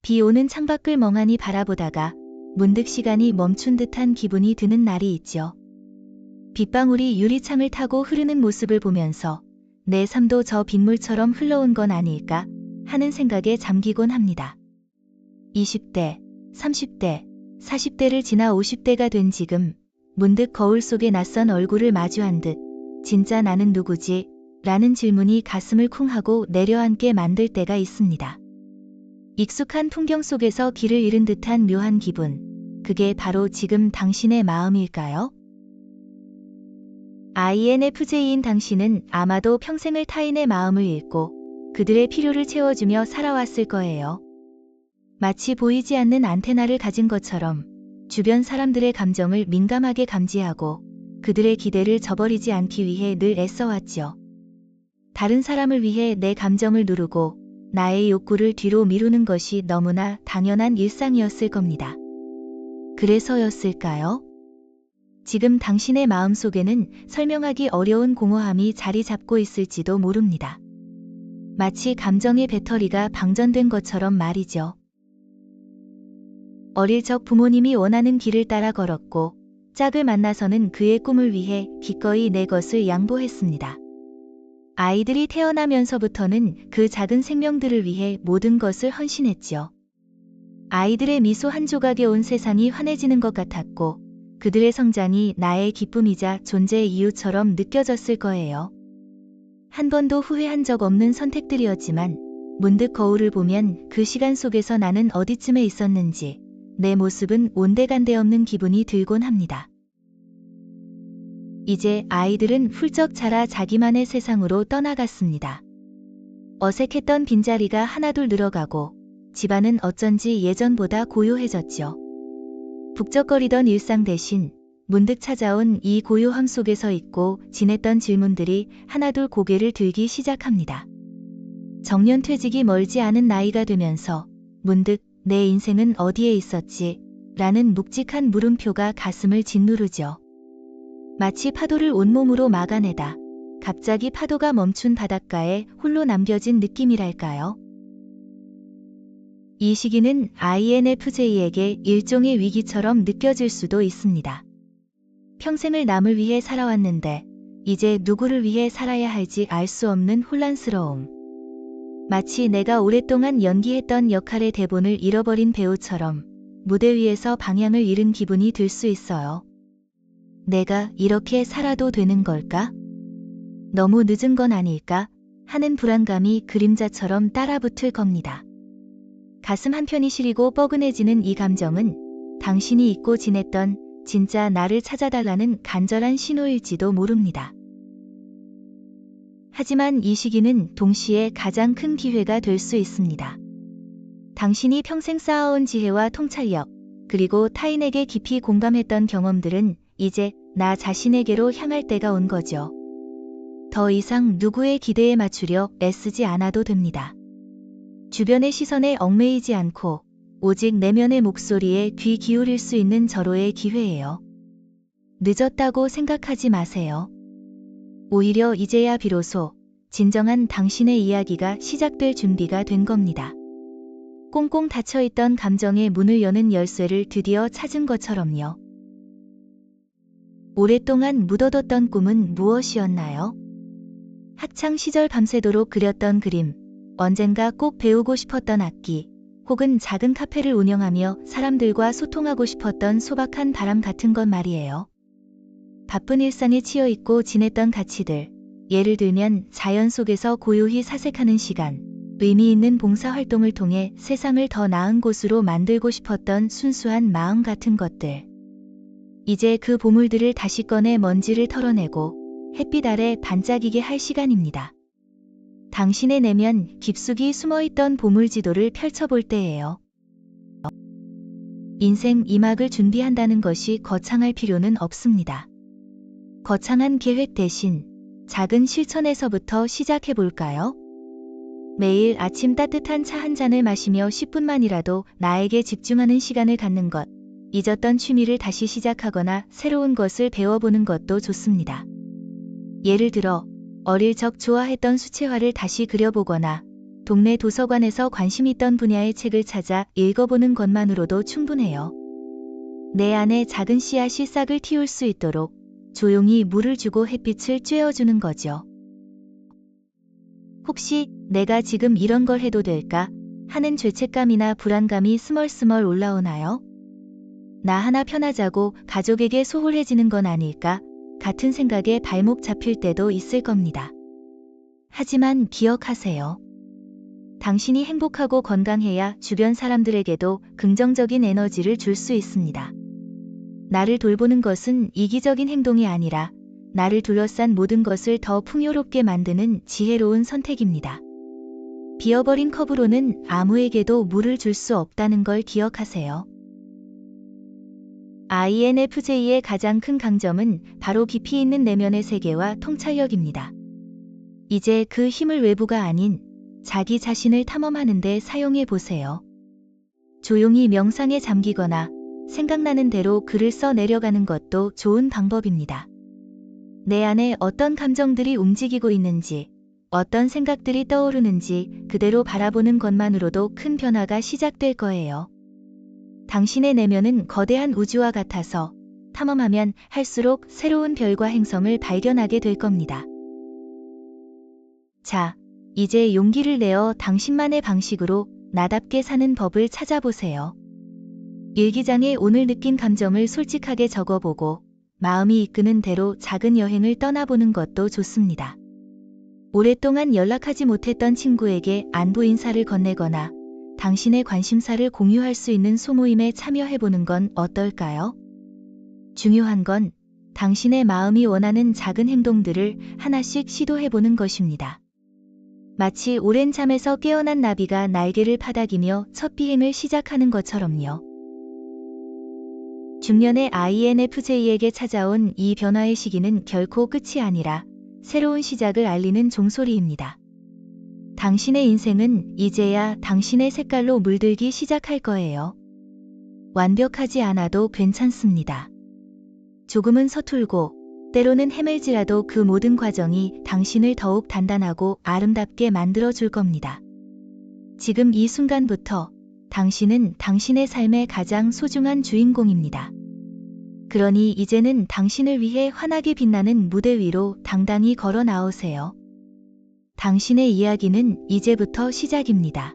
비 오는 창밖을 멍하니 바라보다가 문득 시간이 멈춘 듯한 기분이 드는 날이 있죠. 빗방울이 유리창을 타고 흐르는 모습을 보면서 내 삶도 저 빗물처럼 흘러온 건 아닐까 하는 생각에 잠기곤 합니다. 20대, 30대, 40대를 지나 50대가 된 지금 문득 거울 속에 낯선 얼굴을 마주한 듯 진짜 나는 누구지? 라는 질문이 가슴을 쿵 하고 내려앉게 만들 때가 있습니다. 익숙한 풍경 속에서 길을 잃은 듯한 묘한 기분, 그게 바로 지금 당신의 마음일까요? INFJ인 당신은 아마도 평생을 타인의 마음을 읽고 그들의 필요를 채워주며 살아왔을 거예요. 마치 보이지 않는 안테나를 가진 것처럼 주변 사람들의 감정을 민감하게 감지하고 그들의 기대를 저버리지 않기 위해 늘 애써왔죠. 다른 사람을 위해 내 감정을 누르고 나의 욕구를 뒤로 미루는 것이 너무나 당연한 일상이었을 겁니다. 그래서였을까요? 지금 당신의 마음속에는 설명하기 어려운 공허함이 자리 잡고 있을지도 모릅니다. 마치 감정의 배터리가 방전된 것처럼 말이죠. 어릴 적 부모님이 원하는 길을 따라 걸었고 짝을 만나서는 그의 꿈을 위해 기꺼이 내 것을 양보했습니다. 아이들이 태어나면서부터는 그 작은 생명들을 위해 모든 것을 헌신했지요. 아이들의 미소 한 조각에 온 세상이 환해지는 것 같았고 그들의 성장이 나의 기쁨이자 존재의 이유처럼 느껴졌을 거예요. 한 번도 후회한 적 없는 선택들이었지만 문득 거울을 보면 그 시간 속에서 나는 어디쯤에 있었는지 내 모습은 온데간데 없는 기분이 들곤 합니다. 이제 아이들은 훌쩍 자라 자기만의 세상으로 떠나갔습니다. 어색했던 빈자리가 하나둘 늘어가고 집안은 어쩐지 예전보다 고요해졌죠. 북적거리던 일상 대신 문득 찾아온 이 고요함 속에서 잊고 지냈던 질문들이 하나둘 고개를 들기 시작합니다. 정년퇴직이 멀지 않은 나이가 되면서 문득 내 인생은 어디에 있었지? 라는 묵직한 물음표가 가슴을 짓누르죠. 마치 파도를 온몸으로 막아내다 갑자기 파도가 멈춘 바닷가에 홀로 남겨진 느낌이랄까요? 이 시기는 INFJ에게 일종의 위기처럼 느껴질 수도 있습니다. 평생을 남을 위해 살아왔는데 이제 누구를 위해 살아야 할지 알 수 없는 혼란스러움. 마치 내가 오랫동안 연기했던 역할의 대본을 잃어버린 배우처럼 무대 위에서 방향을 잃은 기분이 들 수 있어요. 내가 이렇게 살아도 되는 걸까? 너무 늦은 건 아닐까? 하는 불안감이 그림자처럼 따라붙을 겁니다. 가슴 한편이 시리고 뻐근해지는 이 감정은 당신이 잊고 지냈던 진짜 나를 찾아달라는 간절한 신호일지도 모릅니다. 하지만 이 시기는 동시에 가장 큰 기회가 될 수 있습니다. 당신이 평생 쌓아온 지혜와 통찰력, 그리고 타인에게 깊이 공감했던 경험들은 이제 나 자신에게로 향할 때가 온 거죠. 더 이상 누구의 기대에 맞추려 애쓰지 않아도 됩니다. 주변의 시선에 얽매이지 않고 오직 내면의 목소리에 귀 기울일 수 있는 절호의 기회예요. 늦었다고 생각하지 마세요. 오히려 이제야 비로소 진정한 당신의 이야기가 시작될 준비가 된 겁니다. 꽁꽁 닫혀있던 감정의 문을 여는 열쇠를 드디어 찾은 것처럼요. 오랫동안 묻어뒀던 꿈은 무엇이었나요? 학창 시절 밤새도록 그렸던 그림, 언젠가 꼭 배우고 싶었던 악기, 혹은 작은 카페를 운영하며 사람들과 소통하고 싶었던 소박한 바람 같은 것 말이에요. 바쁜 일상에 치여있고 지냈던 가치들, 예를 들면 자연 속에서 고요히 사색하는 시간, 의미 있는 봉사활동을 통해 세상을 더 나은 곳으로 만들고 싶었던 순수한 마음 같은 것들. 이제 그 보물들을 다시 꺼내 먼지를 털어내고 햇빛 아래 반짝이게 할 시간입니다. 당신의 내면 깊숙이 숨어있던 보물지도를 펼쳐볼 때예요. 인생 2막을 준비한다는 것이 거창할 필요는 없습니다. 거창한 계획 대신 작은 실천에서부터 시작해볼까요? 매일 아침 따뜻한 차 한 잔을 마시며 10분만이라도 나에게 집중하는 시간을 갖는 것, 잊었던 취미를 다시 시작하거나 새로운 것을 배워보는 것도 좋습니다. 예를 들어 어릴 적 좋아했던 수채화를 다시 그려보거나 동네 도서관에서 관심 있던 분야의 책을 찾아 읽어보는 것만으로도 충분해요. 내 안에 작은 씨앗이 싹을 틔울 수 있도록 조용히 물을 주고 햇빛을 쬐어주는 거죠. 혹시 내가 지금 이런 걸 해도 될까 하는 죄책감이나 불안감이 스멀스멀 올라오나요? 나 하나 편하자고 가족에게 소홀해지는 건 아닐까 같은 생각에 발목 잡힐 때도 있을 겁니다. 하지만 기억하세요. 당신이 행복하고 건강해야 주변 사람들에게도 긍정적인 에너지를 줄 수 있습니다. 나를 돌보는 것은 이기적인 행동이 아니라 나를 둘러싼 모든 것을 더 풍요롭게 만드는 지혜로운 선택입니다. 비어버린 컵으로는 아무에게도 물을 줄 수 없다는 걸 기억하세요. INFJ의 가장 큰 강점은 바로 깊이 있는 내면의 세계와 통찰력입니다. 이제 그 힘을 외부가 아닌 자기 자신을 탐험하는 데 사용해 보세요. 조용히 명상에 잠기거나 생각나는 대로 글을 써 내려가는 것도 좋은 방법입니다. 내 안에 어떤 감정들이 움직이고 있는지, 어떤 생각들이 떠오르는지 그대로 바라보는 것만으로도 큰 변화가 시작될 거예요. 당신의 내면은 거대한 우주와 같아서 탐험하면 할수록 새로운 별과 행성을 발견하게 될 겁니다. 자, 이제 용기를 내어 당신만의 방식으로 나답게 사는 법을 찾아보세요. 일기장에 오늘 느낀 감정을 솔직하게 적어보고 마음이 이끄는 대로 작은 여행을 떠나보는 것도 좋습니다. 오랫동안 연락하지 못했던 친구에게 안부 인사를 건네거나 당신의 관심사를 공유할 수 있는 소모임에 참여해보는 건 어떨까요? 중요한 건 당신의 마음이 원하는 작은 행동들을 하나씩 시도해보는 것입니다. 마치 오랜 잠에서 깨어난 나비가 날개를 파닥이며 첫 비행을 시작하는 것처럼요. 중년의 INFJ에게 찾아온 이 변화의 시기는 결코 끝이 아니라 새로운 시작을 알리는 종소리입니다. 당신의 인생은 이제야 당신의 색깔로 물들기 시작할 거예요. 완벽하지 않아도 괜찮습니다. 조금은 서툴고 때로는 헤맬지라도 그 모든 과정이 당신을 더욱 단단하고 아름답게 만들어줄 겁니다. 지금 이 순간부터 당신은 당신의 삶의 가장 소중한 주인공입니다. 그러니 이제는 당신을 위해 환하게 빛나는 무대 위로 당당히 걸어 나오세요. 당신의 이야기는 이제부터 시작입니다.